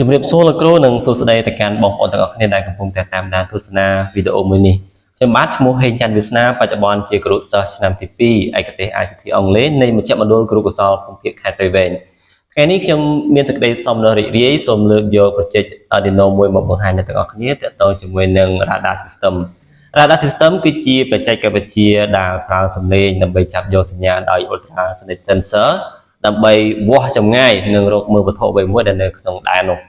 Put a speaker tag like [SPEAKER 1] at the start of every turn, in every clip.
[SPEAKER 1] ជំរាបសួរលោកគ្រូនិងសួស្តីទៅកាន់បងប្អូនទាំងអស់គ្នាដែលកំពុងតែតាមដានទស្សនាវីដេអូមួយនេះខ្ញុំបាទឈ្មោះហេងច័ន្ទវាសនាបច្ចុប្បន្នជាគ្រូសិស្សឆ្នាំទី2ឯកទេស ICT អង់គ្លេសនៃមជ្ឈមណ្ឌលគ្រូកុសលភូមិភាគខេត្តព្រៃវែងថ្ងៃនេះខ្ញុំមានសេចក្តីសុំដ៏រីករាយសូមលើកយក project Arduino មួយមកបង្ហាញដល់ទាំងអស់គ្នាទាក់ទងជាមួយនឹង radar system radar system គឺជាបច្ចេកវិទ្យាដែលប្រើសំឡេងដើម្បីចាប់យកសញ្ញាដោយ ultrasonic sensor ដើម្បីវាស់ចម្ងាយនិងរកមើលវត្ថុអ្វីមួយដែលនៅក្នុងដែននោះ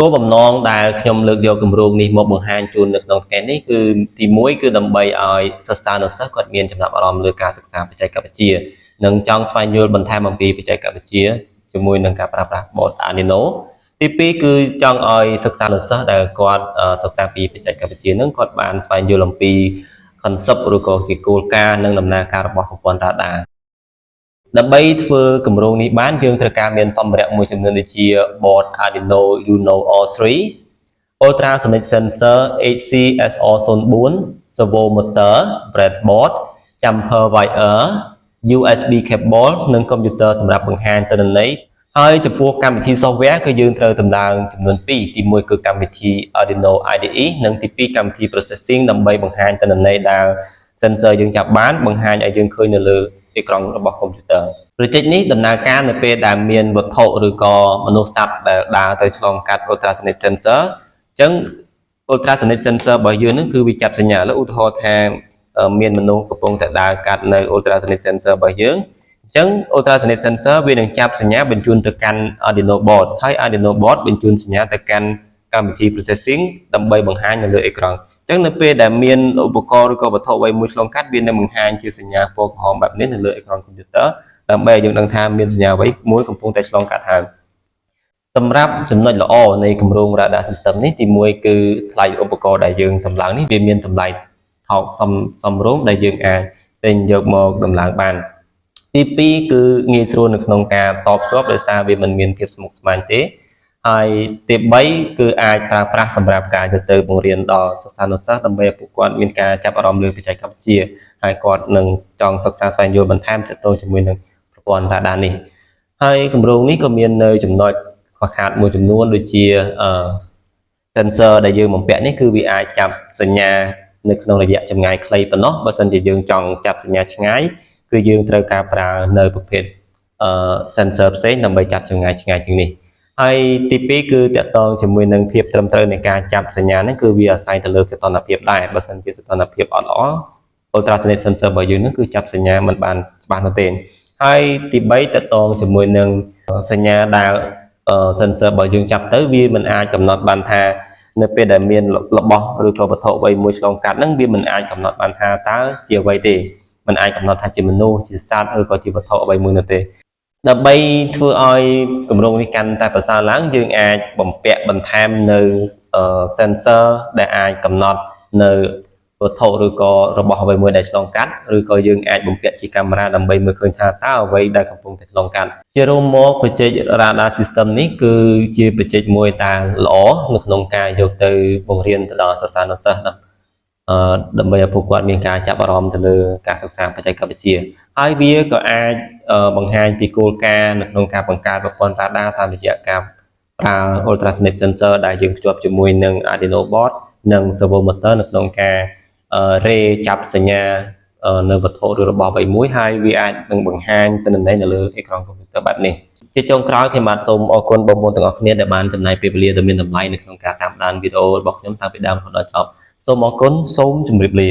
[SPEAKER 1] គោលបំណងដែលខ្ញុំលើកយកគម្រោងនេះមកបង្ហាញជូននៅក្នុងថ្ងៃនេះគឺទី1គឺដើម្បីឲ្យសិស្សានុសិស្សគាត់មានចំណាប់អារម្មណ៍លើការសិក្សាបច្ចេកវិទ្យានិងចង់ស្វែងយល់បន្ថែមអំពីបច្ចេកវិទ្យាជាមួយនឹងការប្រើប្រាស់ board Arduino ទី2គឺចង់ឲ្យសិស្សានុសិស្សដែលគាត់សិក្សាពីបច្ចេកវិទ្យានឹងគាត់បានស្វែងយល់អំពី concept ឬក៏ជាគោលការណ៍និងដំណើរការរបស់ប្រព័ន្ធ radarដើម្បីធ្វើគម្រោងនេះបានយើងត្រូវការមានសម្ភារៈមួយចំនួនដូចជា board Arduino Uno R3 ultrasonic sensor HCSR04 servo motor breadboard jumper wire USB cable និង computer សម្រាប់បង្ហាញទិន្នន័យហើយចំពោះកម្មវិធី software គឺយើងត្រូវតម្លើងចំនួន2ទី1គឺកម្មវិធី Arduino IDE និងទី2កម្មវិធី processing ដើម្បីបង្ហាញទិន្នន័យដែល sensor យើងចាប់បានបង្ហាញឲ្យយើងឃើញនៅលើអេក្រង់របស់កុំព្យូទ័រ project នេះដំណើរការនៅពេលដែលមានវត្ថុឬក៏មនុស្សសត្វដែលដើរទៅឆ្លងកាត់ ultrasonic sensor អញ្ចឹង ultrasonic sensor របស់យើងនឹងគឺវាចាប់សញ្ញាឧទាហរណ៍ថាមានមនុស្សកំពុងតែដើរកាត់នៅ ultrasonic sensor របស់យើងអញ្ចឹង ultrasonic sensor វានឹងចាប់សញ្ញាបញ្ជូនទៅកាន់ Arduino board ហើយ Arduino board បញ្ជូនសញ្ញាទៅកាន់កម្មវិធី processing ដើម្បីបង្ហាញនៅលើអេក្រង់អញ្ចឹងនៅពេលដែលមានឧបករណ៍ឬក៏វត្ថុអ្វីមួយឆ្លងកាត់វានឹងបង្ហាញជាសញ្ញាពណ៌ក្រហមបែបនេះនៅលើអេក្រង់កុំព្យូទ័រដើម្បីឲ្យយើងដឹងថាមានសញ្ញាអ្វីមួយកំពុងតែឆ្លងកាត់ហើយសម្រាប់ចំណុចល្អនៃគម្រោង radar system នេះទី1គឺថ្លៃឧបករណ៍ដែលយើងតម្លើងនេះវាមានតម្លៃថោកសមរម្យដែលយើងអាចទិញយកមកតម្លើងបានទី2គឺងាយស្រួលនៅក្នុងការតភ្ជាប់ដោយសារវាមិនមានភាពស្មុគស្មាញទេហើយទី3គឺអាចប្រើប្រាស់សម្រាប់ការយកទៅបង្រៀនដល់សិស្សានុសិស្សដើម្បីឲ្យពួកគាត់មានការចាប់អារម្មណ៍លើបច្ចេកវិទ្យាហើយគាត់នឹងចង់សិក្សាស្វែងយល់បន្ថែមទាក់ទងជាមួយនឹងប្រព័ន្ធ radar នេះហើយគម្រោងនេះក៏មាននៅចំណុចខ្វះខាតមួយចំនួនដូចជា sensor ដែលយើងបំពាក់នេះគឺវាអាចចាប់សញ្ញានៅក្នុងរយៈចម្ងាយខ្លីប៉ុណ្ណោះបើសិនជាយើងចង់ចាប់សញ្ញាឆ្ងាយគឺយើងត្រូវការប្រើនៅប្រភេទsensor ផ្សេងដើម្បីចាប់ចម្ងាយឆ្ងាយជាងនេះហើយទី2គឺតកតងជាមួយនឹងភាពត្រឹមត្រូវនៃការចាប់សញ្ញានេះគឺវាអាស្រ័យទៅលើសីតុណ្ហភាពដែរបើសិនជាសីតុណ្ហភាពអត់ល្អ ultrasonic sensor របស់យើងនឹងគឺចាប់សញ្ញាមិនបានច្បាស់នោះទេហើយទី3តកតងជាមួយនឹងសញ្ញាដែល sensor របស់យើងចាប់ទៅវាមិនអាចកំណត់បានថានៅពេលដែលមានរបស់ឬក៏វត្ថុអ្វីមួយឆ្លងកាត់ហ្នឹងវាមិនអាចកំណត់បានថាតើជាអ្វីទេមិនអាចកំណត់ថាជាមនុស្សជាសត្វឬក៏ជាវត្ថុអ្វីមួយនោះទេដើម្បីធ្វើឲ្យគម្រោងនេះកាន់តែប្រសើរឡើងយើងអាចបំពាក់បន្ថែមនៅ sensor ដែលអាចកំណត់នៅវត្ថុឬក៏របស់អ្វីមួយដែលឆ្លងកាត់ឬក៏យើងអាចបំពាក់ជាកាមេរ៉ាដើម្បីមើលឃើញថាតើអ្វីដែលកំពុងតែឆ្លងកាត់ជារួមមកបច្ចេក radar system នេះគឺជាបច្ចេកមួយដែលល្អនៅក្នុងការយកទៅបង្រៀនទៅដល់សិស្សានុសិស្សដើម្បីឲ្យពួកគាត់មានការចាប់អារម្មណ៍ទៅលើការសិក្សាបច្ចេកវិទ្យាហើយវាក៏អាចបង្ហាញពីគោលការណ៍នៅក្នុងការបង្កើតប្រព័ន្ធ radar តាមរយៈការប្រើ ultrasonic sensor ដែលយើងភ្ជាប់ជាមួយនឹង Arduino board និង servo motor នៅក្នុងការរេចាប់សញ្ញានៅវត្ថុឬរបស់អ្វីមួយហើយវាអាចនឹងបង្ហាញទិន្នន័យនៅលើអេក្រង់កុំព្យូទ័របែបនេះជាចុងក្រោយខ្ញុំបាទសូមអរគុណបងប្អូនទាំងអស់គ្នាដែលបានចំណាយពេលវេលាដ៏មានតម្លៃនៅក្នុងការតាមដានវីដេអូរបស់ខ្ញុំតាំងពីដើមរហូតដល់ចប់សូមអរគុណសូមជម្រាបលា